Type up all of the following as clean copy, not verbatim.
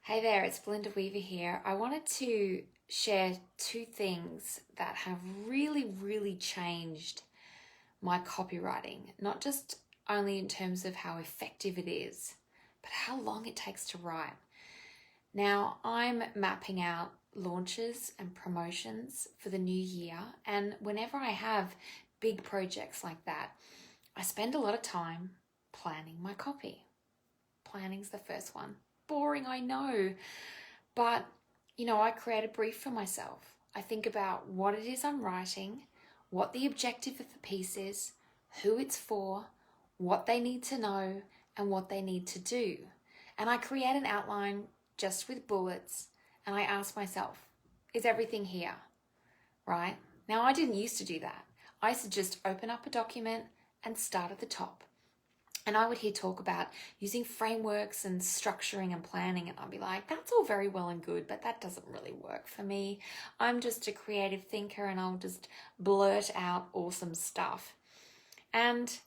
Hey there, it's Belinda Weaver here. I wanted to share two things that have really changed my copywriting, not just only in terms of how effective it is, but how long it takes to write. Now, I'm mapping out launches and promotions for the new year, and whenever I have big projects like that, I spend a lot of time planning my copy. Planning's the first one. Boring, I know. But, I create a brief for myself. I think about what it is I'm writing, what the objective of the piece is, who it's for, what they need to know, and what they need to do. And I create an outline just with bullets, and I ask myself, is everything here? Right? Now, I didn't used to do that. I used to just open up a document and start at the top. And I would hear talk about using frameworks and structuring and planning, and I'd be like, that's all very well and good, but that doesn't really work for me. I'm just a creative thinker and I'll just blurt out awesome stuff. And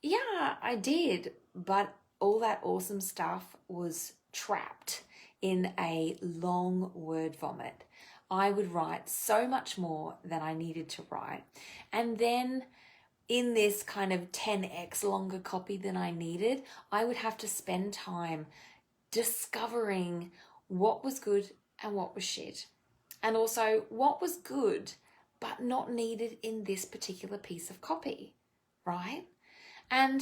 yeah, I did, but all that awesome stuff was trapped in a long word vomit. I would write so much more than I needed to write. And then in this kind of 10x longer copy than I needed, I would have to spend time discovering what was good and what was shit. And also what was good but not needed in this particular piece of copy, right? And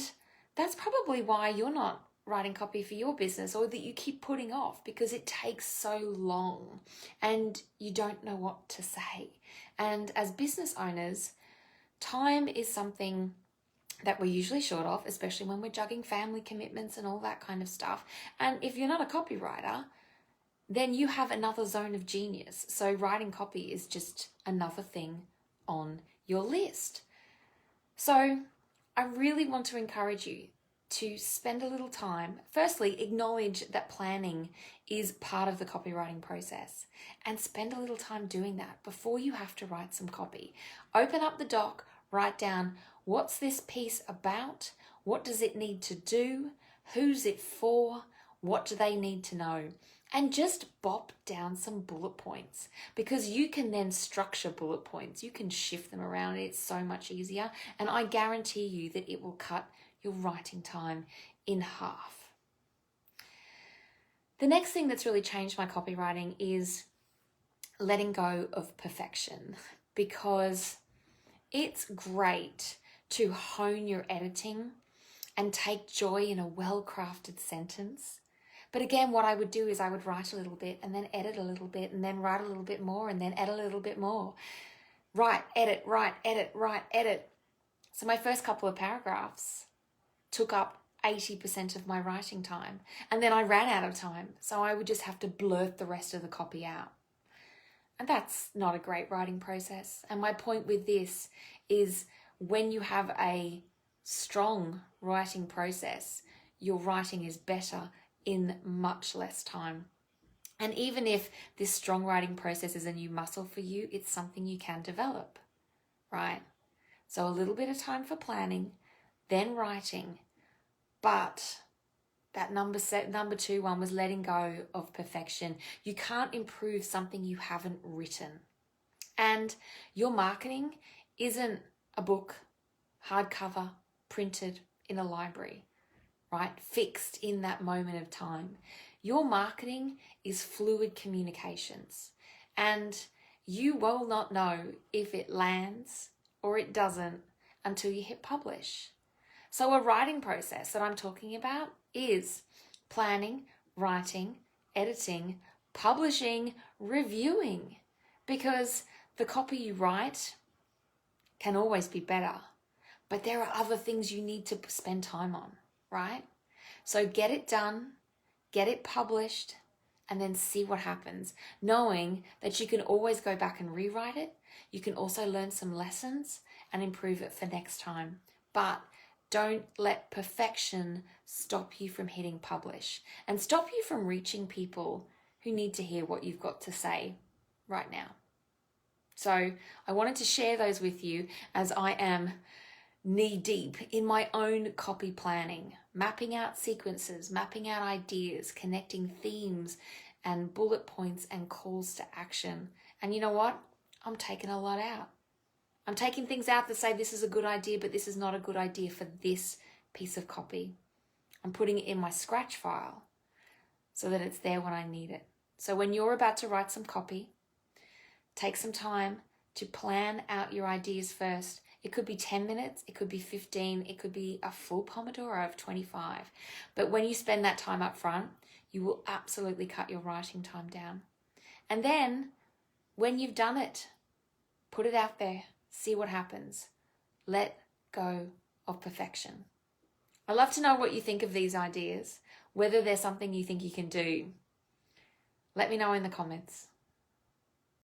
that's probably why you're not writing copy for your business, or that you keep putting off, because it takes so long and you don't know what to say. And as business owners, time is something that we're usually short of, especially when we're juggling family commitments and all that kind of stuff. And if you're not a copywriter, then you have another zone of genius. So writing copy is just another thing on your list. So I really want to encourage you to spend a little time. Firstly, acknowledge that planning is part of the copywriting process, and spend a little time doing that before you have to write some copy. Open up the doc, write down, what's this piece about? What does it need to do? Who's it for? What do they need to know? And just bop down some bullet points, because you can then structure bullet points. You can shift them around. It's so much easier. And I guarantee you that it will cut your writing time in half. The next thing that's really changed my copywriting is letting go of perfection, because it's great to hone your editing and take joy in a well-crafted sentence. But again, what I would do is I would write a little bit and then edit a little bit and then write a little bit more and then edit a little bit more. Write, edit, write, edit, write, edit. So my first couple of paragraphs took up 80% of my writing time. And then I ran out of time. So I would just have to blurt the rest of the copy out. And that's not a great writing process. And my point with this is, when you have a strong writing process, your writing is better in much less time. And even if this strong writing process is a new muscle for you, it's something you can develop, right? So a little bit of time for planning, then writing. But that number two one was letting go of perfection. You can't improve something you haven't written. And your marketing isn't a book, hardcover, printed in a library, right? Fixed in that moment of time. Your marketing is fluid communications, and you will not know if it lands or it doesn't until you hit publish. So a writing process that I'm talking about is planning, writing, editing, publishing, reviewing, because the copy you write can always be better, but there are other things you need to spend time on, right? So get it done, get it published, and then see what happens, knowing that you can always go back and rewrite it. You can also learn some lessons and improve it for next time. But don't let perfection stop you from hitting publish and stop you from reaching people who need to hear what you've got to say right now. So I wanted to share those with you, as I am knee deep in my own copy planning, mapping out sequences, mapping out ideas, connecting themes and bullet points and calls to action. And you know what? I'm taking a lot out. I'm taking things out that say this is a good idea, but this is not a good idea for this piece of copy. I'm putting it in my scratch file so that it's there when I need it. So when you're about to write some copy, take some time to plan out your ideas first. It could be 10 minutes, it could be 15, it could be a full Pomodoro of 25. But when you spend that time up front, you will absolutely cut your writing time down. And then when you've done it, put it out there, see what happens. Let go of perfection. I'd love to know what you think of these ideas, whether there's something you think you can do. Let me know in the comments.